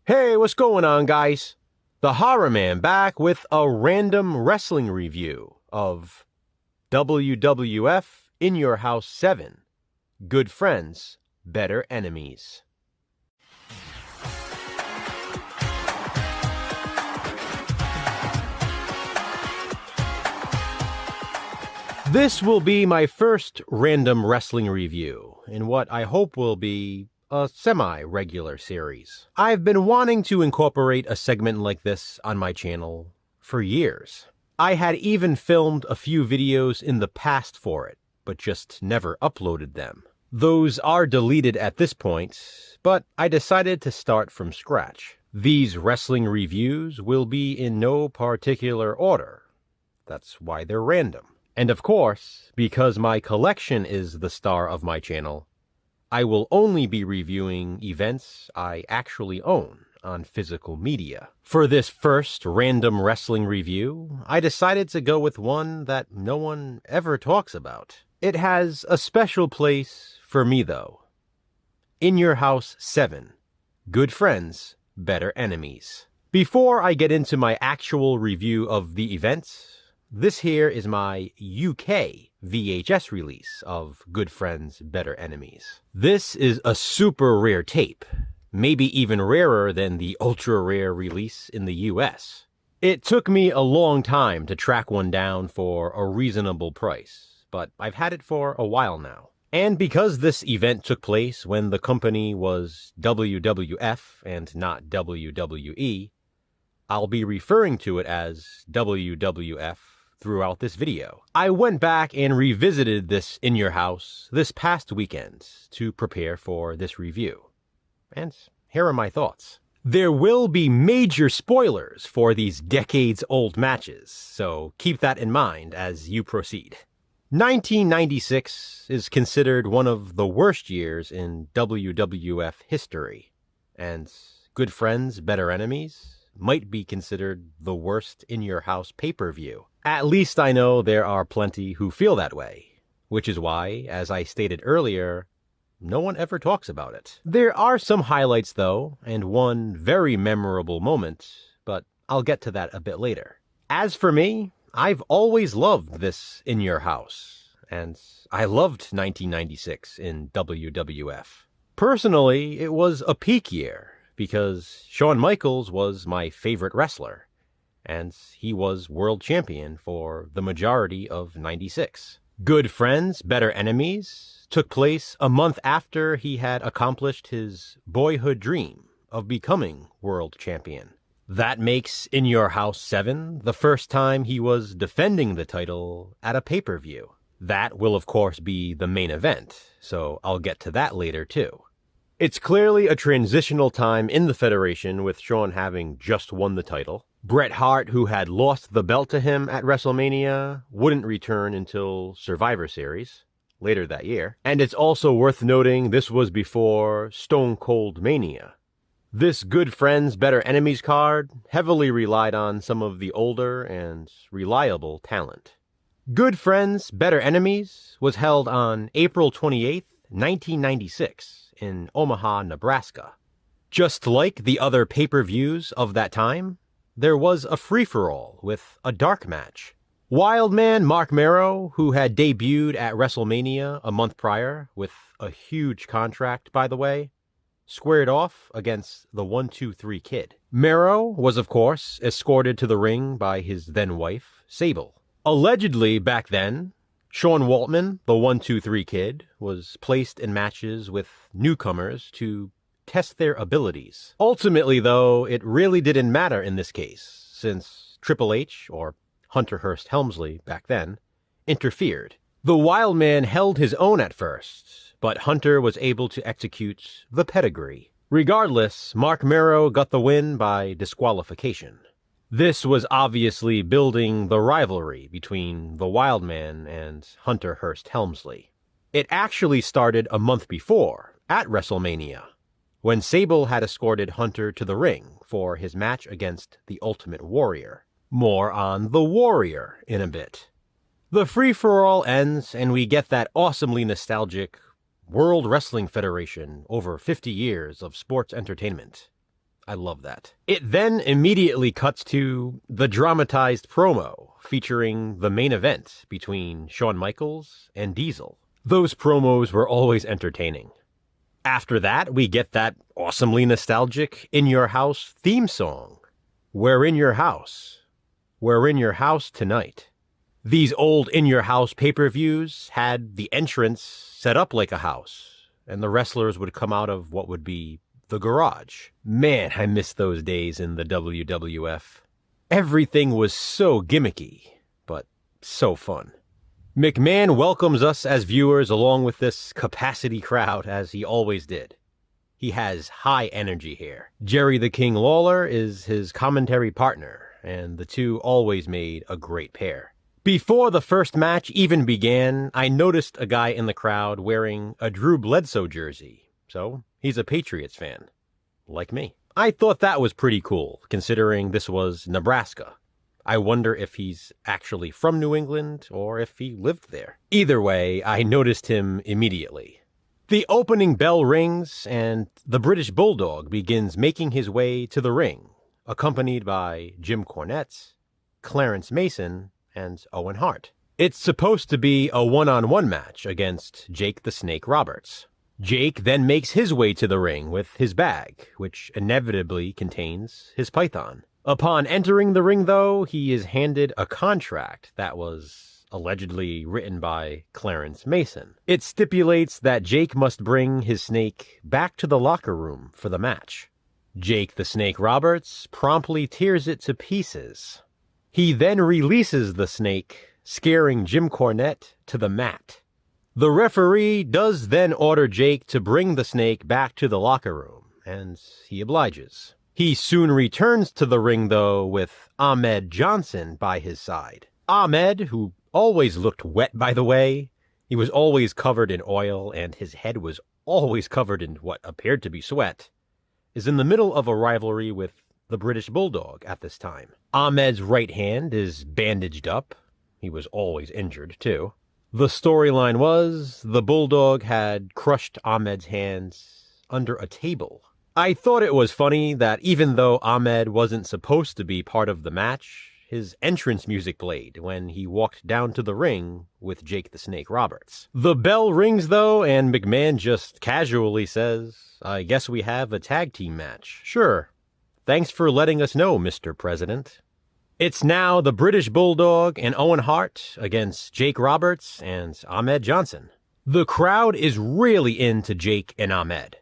Hey, what's going on, guys? The Horror Man back with a random wrestling review of WWF In Your House 7. Good Friends, Better Enemies. This will be my first random wrestling review in what I hope will be a semi-regular series. I've been wanting to incorporate a segment like this on my channel for years. I had even filmed a few videos in the past for it, but just never uploaded them. Those are deleted at this point, but I decided to start from scratch. These wrestling reviews will be in no particular order. That's why they're random. And of course, because my collection is the star of my channel, I will only be reviewing events I actually own on physical media. For this first random wrestling review, I decided to go with one that no one ever talks about. It has a special place for me, though. In Your House 7. Good Friends, Better Enemies. Before I get into my actual review of the event, this here is my UK VHS release of Good Friends, Better Enemies. This is a super rare tape, maybe even rarer than the ultra rare release in the US. It took me a long time to track one down for a reasonable price, but I've had it for a while now. And because this event took place when the company was WWF and not WWE, I'll be referring to it as WWF throughout this video. I went back and revisited this In Your House this past weekend to prepare for this review. And here are my thoughts. There will be major spoilers for these decades-old matches, so keep that in mind as you proceed. 1996 is considered one of the worst years in WWF history, and Good Friends, Better Enemies might be considered the worst In Your House pay-per-view. At least I know there are plenty who feel that way, which is why, as I stated earlier, no one ever talks about it. There are some highlights though, and one very memorable moment, but I'll get to that a bit later. As for me, I've always loved this In Your House, and I loved 1996 in WWF. Personally, it was a peak year, because Shawn Michaels was my favorite wrestler, and he was world champion for the majority of 96. Good Friends, Better Enemies took place a month after he had accomplished his boyhood dream of becoming world champion. That makes In Your House 7 the first time he was defending the title at a pay-per-view. That will of course be the main event, so I'll get to that later too. It's clearly a transitional time in the Federation with Shawn having just won the title. Bret Hart, who had lost the belt to him at WrestleMania, wouldn't return until Survivor Series later that year. And it's also worth noting this was before Stone Cold Mania. This Good Friends, Better Enemies card heavily relied on some of the older and reliable talent. Good Friends, Better Enemies was held on April 28th, 1996 in Omaha, Nebraska. Just like the other pay-per-views of that time, there was a free-for-all with a dark match. Wildman Mark Mero, who had debuted at WrestleMania a month prior with a huge contract, by the way, squared off against the 1-2-3 Kid. Mero was, of course, escorted to the ring by his then-wife, Sable. Allegedly, back then, Sean Waltman, the 1-2-3 Kid, was placed in matches with newcomers to test their abilities. Ultimately, though, it really didn't matter in this case, since Triple H, or Hunter Hearst Helmsley back then, interfered. The Wildman held his own at first, but Hunter was able to execute the pedigree. Regardless, Mark Mero got the win by disqualification. This was obviously building the rivalry between the Wildman and Hunter Hearst Helmsley. It actually started a month before, at WrestleMania, when Sable had escorted Hunter to the ring for his match against the Ultimate Warrior. More on the Warrior in a bit. The free-for-all ends, and we get that awesomely nostalgic World Wrestling Federation over 50 years of sports entertainment. I love that. It then immediately cuts to the dramatized promo featuring the main event between Shawn Michaels and Diesel. Those promos were always entertaining. After that, we get that awesomely nostalgic In Your House theme song. We're in your house. We're in your house tonight. These old In Your House pay-per-views had the entrance set up like a house, and the wrestlers would come out of what would be the garage. Man, I miss those days in the WWF. Everything was so gimmicky, but so fun. McMahon welcomes us as viewers along with this capacity crowd, as he always did. He has high energy here. Jerry the King Lawler is his commentary partner, and the two always made a great pair. Before the first match even began, I noticed a guy in the crowd wearing a Drew Bledsoe jersey, so he's a Patriots fan, like me. I thought that was pretty cool, considering this was Nebraska. I wonder if he's actually from New England or if he lived there. Either way, I noticed him immediately. The opening bell rings and the British Bulldog begins making his way to the ring, accompanied by Jim Cornette, Clarence Mason, and Owen Hart. It's supposed to be a one-on-one match against Jake the Snake Roberts. Jake then makes his way to the ring with his bag, which inevitably contains his python. Upon entering the ring, though, he is handed a contract that was allegedly written by Clarence Mason. It stipulates that Jake must bring his snake back to the locker room for the match. Jake the Snake Roberts promptly tears it to pieces. He then releases the snake, scaring Jim Cornette to the mat. The referee does then order Jake to bring the snake back to the locker room, and he obliges. He soon returns to the ring, though, with Ahmed Johnson by his side. Ahmed, who always looked wet, by the way, he was always covered in oil, and his head was always covered in what appeared to be sweat, is in the middle of a rivalry with the British Bulldog at this time. Ahmed's right hand is bandaged up. He was always injured, too. The storyline was the Bulldog had crushed Ahmed's hands under a table. I thought it was funny that even though Ahmed wasn't supposed to be part of the match, his entrance music played when he walked down to the ring with Jake the Snake Roberts. The bell rings, though, and McMahon just casually says, "I guess we have a tag team match." Sure. Thanks for letting us know, Mr. President. It's now the British Bulldog and Owen Hart against Jake Roberts and Ahmed Johnson. The crowd is really into Jake and Ahmed.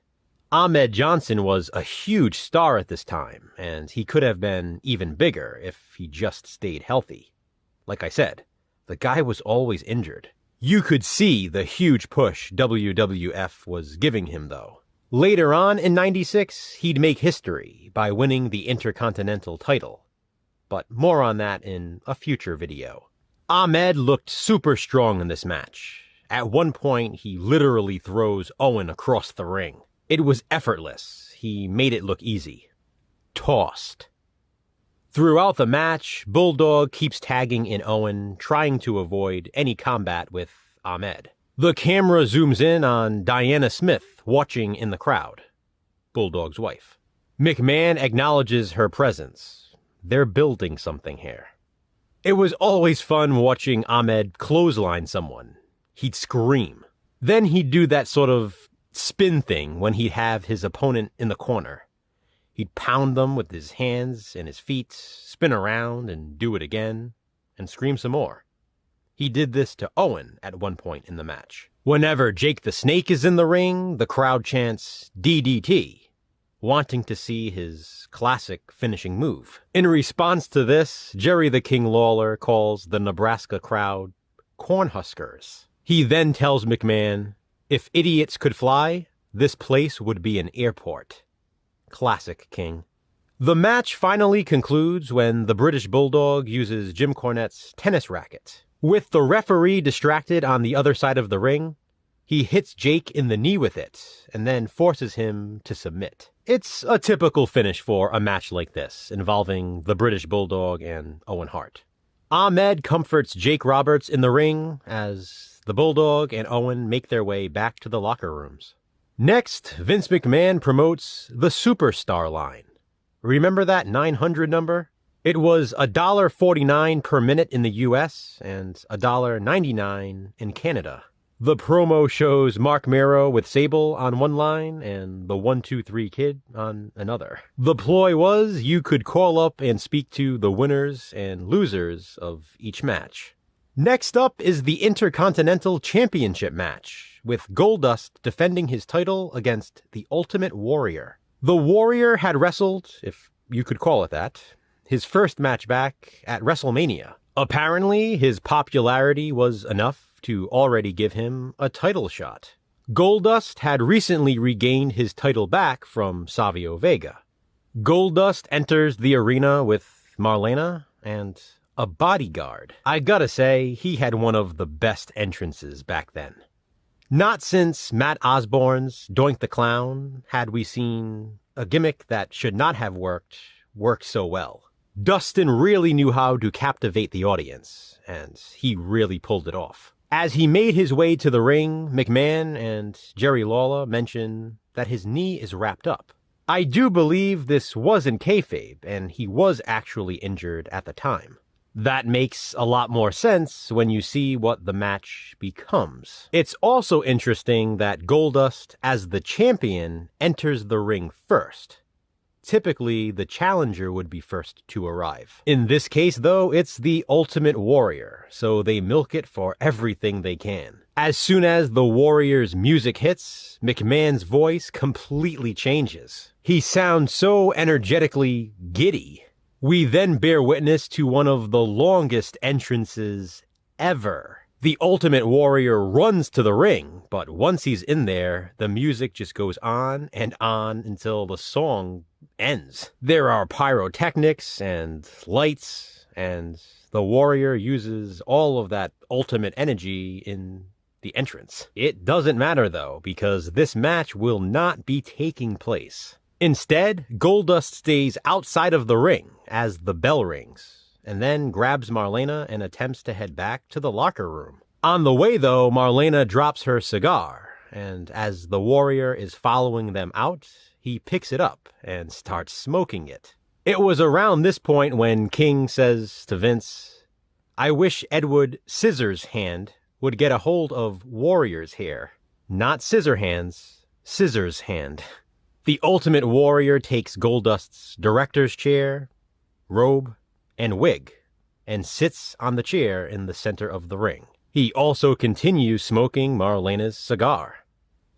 Ahmed Johnson was a huge star at this time, and he could have been even bigger if he just stayed healthy. Like I said, the guy was always injured. You could see the huge push WWF was giving him, though. Later on in '96, he'd make history by winning the Intercontinental title. But more on that in a future video. Ahmed looked super strong in this match. At one point, he literally throws Owen across the ring. It was effortless. He made it look easy. Tossed. Throughout the match, Bulldog keeps tagging in Owen, trying to avoid any combat with Ahmed. The camera zooms in on Diana Smith watching in the crowd, Bulldog's wife. McMahon acknowledges her presence. They're building something here. It was always fun watching Ahmed clothesline someone. He'd scream. Then he'd do that sort of spin thing when he'd have his opponent in the corner. He'd pound them with his hands and his feet, spin around and do it again, and scream some more. He did this to Owen at one point in the match. Whenever Jake the Snake is in the ring, the crowd chants DDT, wanting to see his classic finishing move. In response to this, Jerry the King Lawler calls the Nebraska crowd Cornhuskers. He then tells McMahon, "If idiots could fly, this place would be an airport." Classic King. The match finally concludes when the British Bulldog uses Jim Cornette's tennis racket. With the referee distracted on the other side of the ring, he hits Jake in the knee with it and then forces him to submit. It's a typical finish for a match like this, involving the British Bulldog and Owen Hart. Ahmed comforts Jake Roberts in the ring as the Bulldog and Owen make their way back to the locker rooms. Next, Vince McMahon promotes the Superstar line. Remember that 900 number? It was $1.49 per minute in the US and $1.99 in Canada. The promo shows Mark Mero with Sable on one line and the 1-2-3 Kid on another. The ploy was you could call up and speak to the winners and losers of each match. Next up is the Intercontinental Championship match, with Goldust defending his title against the Ultimate Warrior. The Warrior had wrestled, if you could call it that, his first match back at WrestleMania. Apparently, his popularity was enough to already give him a title shot. Goldust had recently regained his title back from Savio Vega. Goldust enters the arena with Marlena and a bodyguard. I gotta say, he had one of the best entrances back then. Not since Matt Osborne's Doink the Clown had we seen a gimmick that should not have worked so well. Dustin really knew how to captivate the audience, and he really pulled it off. As he made his way to the ring, McMahon and Jerry Lawler mention that his knee is wrapped up. I do believe this wasn't kayfabe, and he was actually injured at the time. That makes a lot more sense when you see what the match becomes. It's also interesting that Goldust, as the champion, enters the ring first. Typically, the challenger would be first to arrive. In this case, though, it's the Ultimate Warrior, so they milk it for everything they can. As soon as the Warrior's music hits, McMahon's voice completely changes. He sounds so energetically giddy. We then bear witness to one of the longest entrances ever. The Ultimate Warrior runs to the ring, but once he's in there, the music just goes on and on until the song ends. There are pyrotechnics and lights, and the Warrior uses all of that ultimate energy in the entrance. It doesn't matter though, because this match will not be taking place. Instead, Goldust stays outside of the ring as the bell rings, and then grabs Marlena and attempts to head back to the locker room. On the way, though, Marlena drops her cigar, and as the Warrior is following them out, he picks it up and starts smoking it. It was around this point when King says to Vince, "I wish Edward Scissorhands would get a hold of Warrior's hair. Not Scissorhands, Scissors Hand." The Ultimate Warrior takes Goldust's director's chair, robe, and wig, and sits on the chair in the center of the ring. He also continues smoking Marlena's cigar.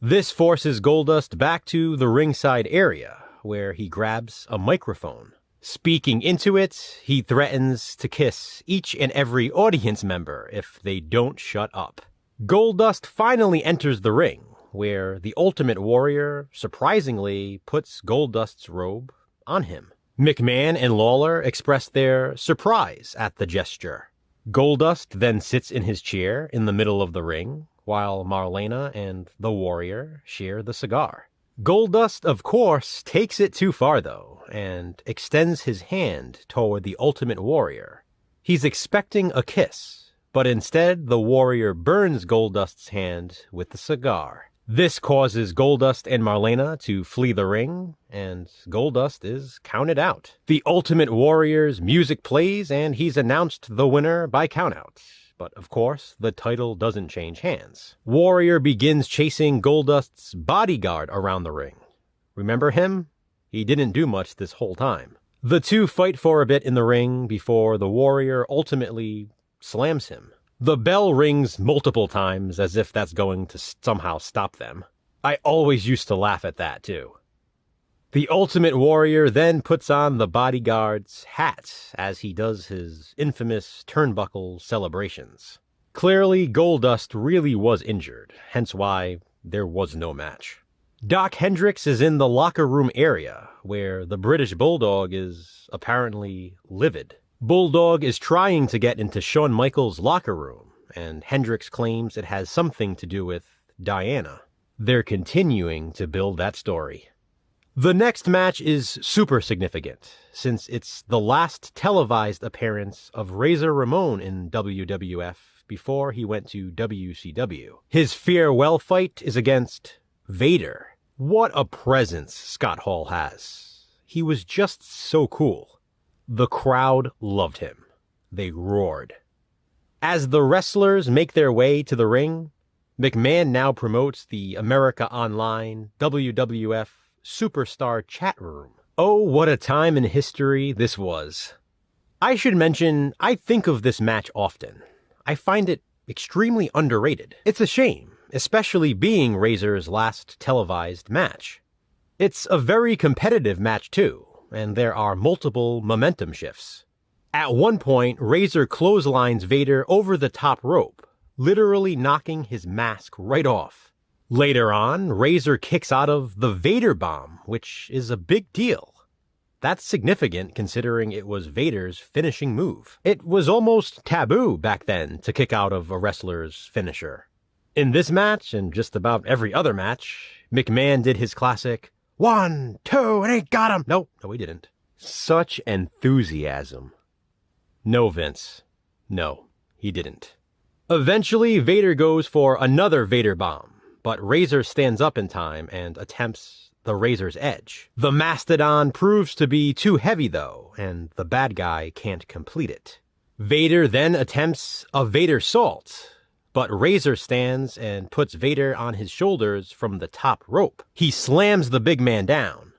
This forces Goldust back to the ringside area, where he grabs a microphone. Speaking into it, he threatens to kiss each and every audience member if they don't shut up. Goldust finally enters the ring, where the Ultimate Warrior surprisingly puts Goldust's robe on him. McMahon and Lawler express their surprise at the gesture. Goldust then sits in his chair in the middle of the ring, while Marlena and the Warrior share the cigar. Goldust, of course, takes it too far, though, and extends his hand toward the Ultimate Warrior. He's expecting a kiss, but instead the Warrior burns Goldust's hand with the cigar. This causes Goldust and Marlena to flee the ring, and Goldust is counted out. The Ultimate Warrior's music plays, and he's announced the winner by countout. But of course, the title doesn't change hands. Warrior begins chasing Goldust's bodyguard around the ring. Remember him? He didn't do much this whole time. The two fight for a bit in the ring before the Warrior ultimately slams him. The bell rings multiple times as if that's going to somehow stop them. I always used to laugh at that too. The Ultimate Warrior then puts on the bodyguard's hat as he does his infamous turnbuckle celebrations. Clearly, Goldust really was injured, hence why there was no match. Doc Hendricks is in the locker room area, where the British Bulldog is apparently livid. Bulldog is trying to get into Shawn Michaels' locker room, and Hendricks claims it has something to do with Diana. They're continuing to build that story. The next match is super significant, since it's the last televised appearance of Razor Ramon in WWF before he went to WCW. His farewell fight is against Vader. What a presence Scott Hall has. he was just so cool. The crowd loved him. They roared. As the wrestlers make their way to the ring, McMahon now promotes the America Online WWF Superstar Chat Room. Oh, what a time in history this was. I should mention, I think of this match often. I find it extremely underrated. It's a shame, especially being Razor's last televised match. It's a very competitive match too, and there are multiple momentum shifts. At one point, Razor clotheslines Vader over the top rope, literally knocking his mask right off. Later on, Razor kicks out of the Vader Bomb, which is a big deal. That's significant considering it was Vader's finishing move. It was almost taboo back then to kick out of a wrestler's finisher. In this match, and just about every other match, McMahon did his classic, 1, 2, and ain't got him. No, he didn't. Such enthusiasm. No, Vince. No, he didn't. Eventually, Vader goes for another Vader Bomb, but Razor stands up in time and attempts the Razor's Edge. The Mastodon proves to be too heavy though, and the bad guy can't complete it. Vader then attempts a Vader Salt, but Razor stands and puts Vader on his shoulders from the top rope. He slams the big man down,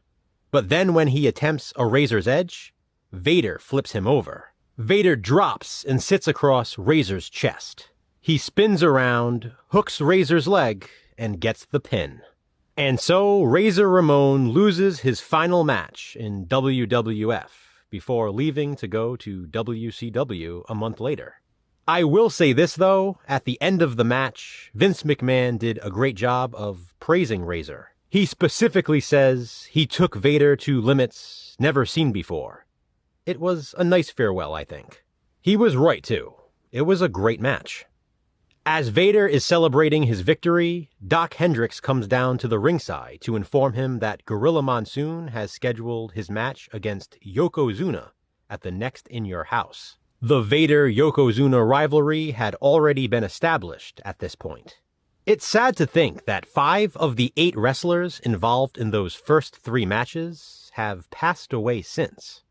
but then when he attempts a Razor's Edge, Vader flips him over. Vader drops and sits across Razor's chest. He spins around, hooks Razor's leg, and gets the pin. And so Razor Ramon loses his final match in WWF before leaving to go to WCW a month later. I will say this though, at the end of the match, Vince McMahon did a great job of praising Razor. He specifically says he took Vader to limits never seen before. It was a nice farewell, I think. He was right too. It was a great match. As Vader is celebrating his victory, Doc Hendricks comes down to the ringside to inform him that Gorilla Monsoon has scheduled his match against Yokozuna at the next In Your House. The Vader-Yokozuna rivalry had already been established at this point. It's sad to think that 5 of the 8 wrestlers involved in those first 3 matches have passed away since.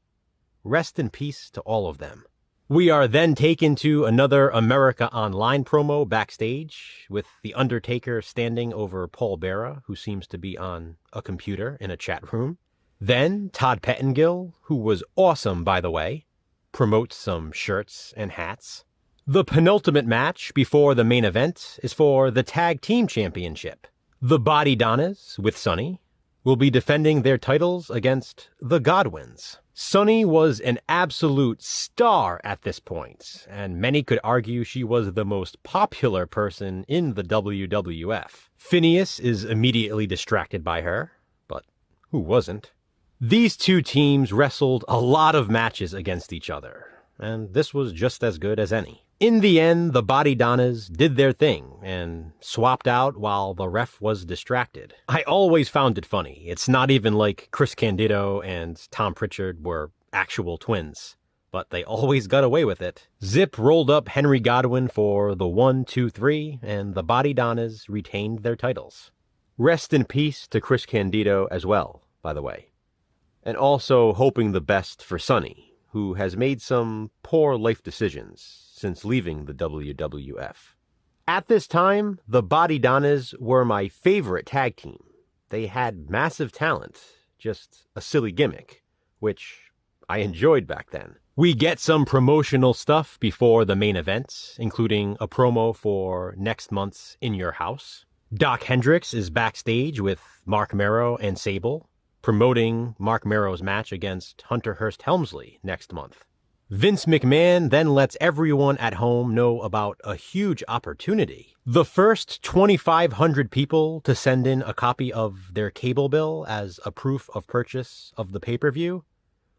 Rest in peace to all of them. We are then taken to another America Online promo backstage, with The Undertaker standing over Paul Bearer, who seems to be on a computer in a chat room. Then Todd Pettengill, who was awesome by the way, promotes some shirts and hats. The penultimate match before the main event is for the Tag Team Championship. The Body Donnas, with Sonny, will be defending their titles against the Godwins. Sonny was an absolute star at this point, and many could argue she was the most popular person in the WWF. Phineas is immediately distracted by her, but who wasn't? These two teams wrestled a lot of matches against each other, and this was just as good as any. In the end, the Body Donnas did their thing and swapped out while the ref was distracted. I always found it funny. It's not even like Chris Candido and Tom Pritchard were actual twins, but they always got away with it. Zip rolled up Henry Godwin for the 1, 2, 3, and the Body Donnas retained their titles. Rest in peace to Chris Candido as well, by the way. And also hoping the best for Sonny, who has made some poor life decisions since leaving the WWF. At this time, the Body Donnas were my favorite tag team. They had massive talent, just a silly gimmick, which I enjoyed back then. We get some promotional stuff before the main event, including a promo for next month's In Your House. Doc Hendricks is backstage with Mark Merrow and Sable, promoting Mark Merrow's match against Hunter Hearst Helmsley next month. Vince McMahon then lets everyone at home know about a huge opportunity. The first 2,500 people to send in a copy of their cable bill as a proof of purchase of the pay-per-view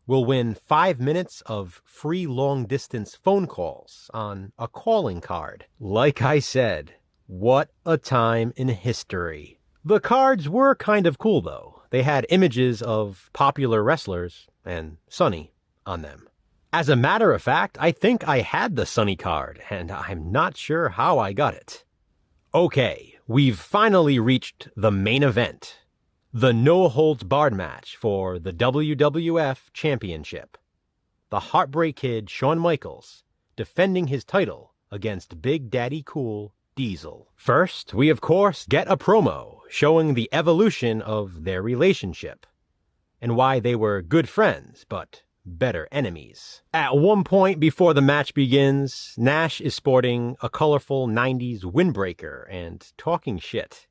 will win 5 minutes of free long-distance phone calls on a calling card. Like I said, what a time in history. The cards were kind of cool though. They had images of popular wrestlers and Sonny on them. As a matter of fact, I think I had the Sonny card, and I'm not sure how I got it. Okay, we've finally reached the main event. The no-holds-barred match for the WWF Championship. The Heartbreak Kid Shawn Michaels defending his title against Big Daddy Cool Diesel. First, we of course get a promo showing the evolution of their relationship and why they were good friends, but better enemies. At one point before the match begins, Nash is sporting a colorful 90s windbreaker and talking shit.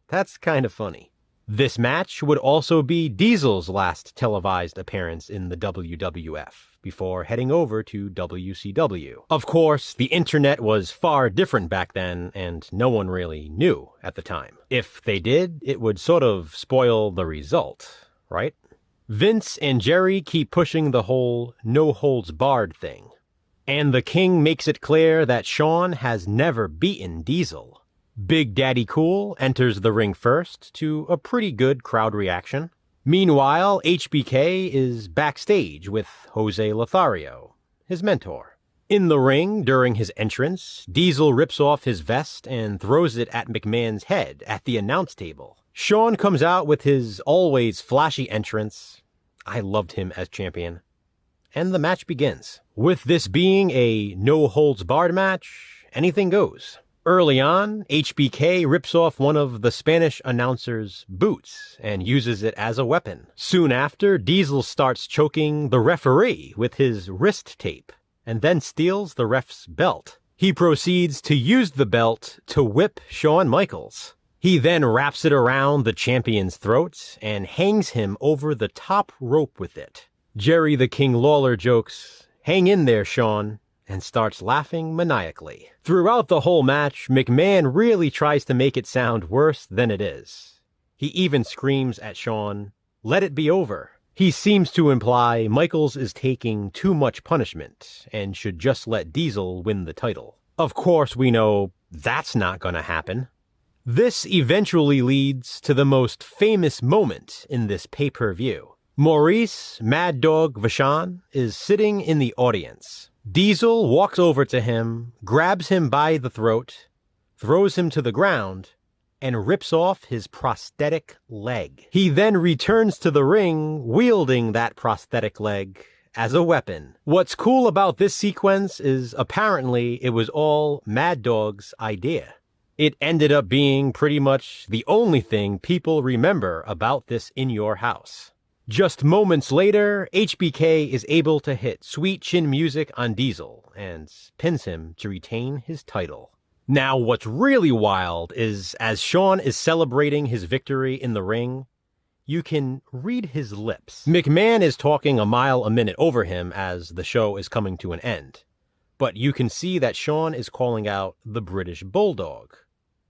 That's kind of funny. This match would also be Diesel's last televised appearance in the WWF before heading over to WCW. Of course, the internet was far different back then, and no one really knew at the time. If they did, it would sort of spoil the result, right? Vince and Jerry keep pushing the whole no-holds-barred thing, and the King makes it clear that Shawn has never beaten Diesel. Big Daddy Cool enters the ring first to a pretty good crowd reaction. Meanwhile, HBK is backstage with Jose Lothario, his mentor. In the ring, during his entrance, Diesel rips off his vest and throws it at McMahon's head at the announce table. Shawn comes out with his always flashy entrance. I loved him as champion. And the match begins. With this being a no-holds-barred match, anything goes. Early on, HBK rips off one of the Spanish announcer's boots and uses it as a weapon. Soon after, Diesel starts choking the referee with his wrist tape and then steals the ref's belt. He proceeds to use the belt to whip Shawn Michaels. He then wraps it around the champion's throat and hangs him over the top rope with it. Jerry the King Lawler jokes, "Hang in there, Shawn," and starts laughing maniacally. Throughout the whole match, McMahon really tries to make it sound worse than it is. He even screams at Shawn, "Let it be over." He seems to imply Michaels is taking too much punishment and should just let Diesel win the title. Of course, we know that's not gonna happen. This eventually leads to the most famous moment in this pay-per-view. Maurice Mad Dog Vachon is sitting in the audience. Diesel walks over to him, grabs him by the throat, throws him to the ground, and rips off his prosthetic leg. He then returns to the ring, wielding that prosthetic leg as a weapon. What's cool about this sequence is apparently it was all Mad Dog's idea. It ended up being pretty much the only thing people remember about this In Your House. Just moments later, HBK is able to hit sweet chin music on Diesel and pins him to retain his title. Now, what's really wild is as Shawn is celebrating his victory in the ring, you can read his lips. McMahon is talking a mile a minute over him as the show is coming to an end, but you can see that Shawn is calling out the British Bulldog.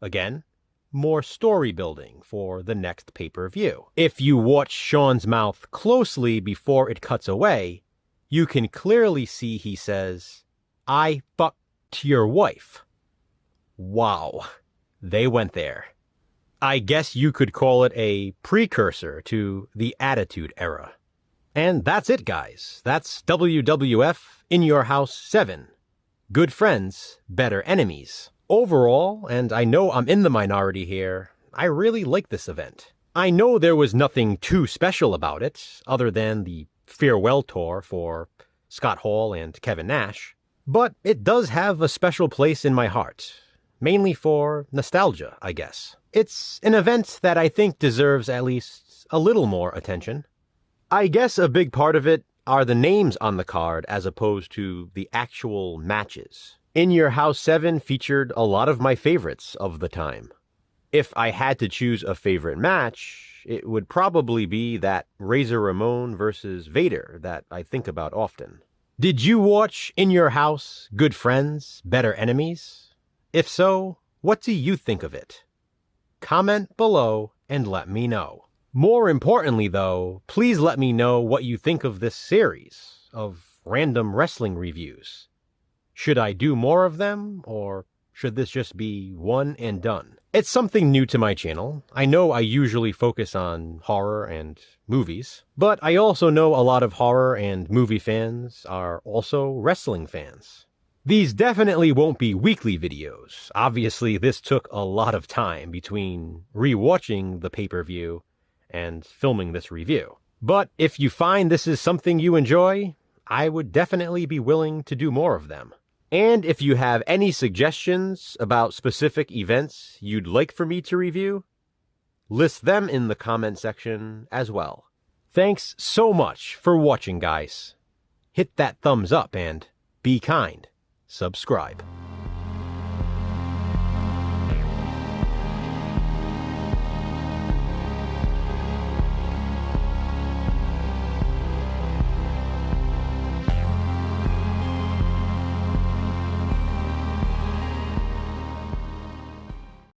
Again, more story building for the next pay-per-view. If you watch Shawn's mouth closely before it cuts away, you can clearly see he says, "I fucked your wife." Wow, they went there. I guess you could call it a precursor to the Attitude Era. And that's it, guys. That's WWF In Your House 7. Good friends, better enemies. Overall, and I know I'm in the minority here, I really like this event. I know there was nothing too special about it, other than the farewell tour for Scott Hall and Kevin Nash, but it does have a special place in my heart, mainly for nostalgia, I guess. It's an event that I think deserves at least a little more attention. I guess a big part of it are the names on the card as opposed to the actual matches. In Your House 7 featured a lot of my favorites of the time. If I had to choose a favorite match, it would probably be that Razor Ramon versus Vader that I think about often. Did you watch In Your House, Good Friends, Better Enemies? If so, what do you think of it? Comment below and let me know. More importantly though, please let me know what you think of this series of random wrestling reviews. Should I do more of them, or should this just be one and done? It's something new to my channel. I know I usually focus on horror and movies, but I also know a lot of horror and movie fans are also wrestling fans. These definitely won't be weekly videos. Obviously, this took a lot of time between rewatching the pay-per-view and filming this review. But if you find this is something you enjoy, I would definitely be willing to do more of them. And if you have any suggestions about specific events you'd like for me to review, list them in the comment section as well. Thanks so much for watching, guys. Hit that thumbs up and be kind. Subscribe.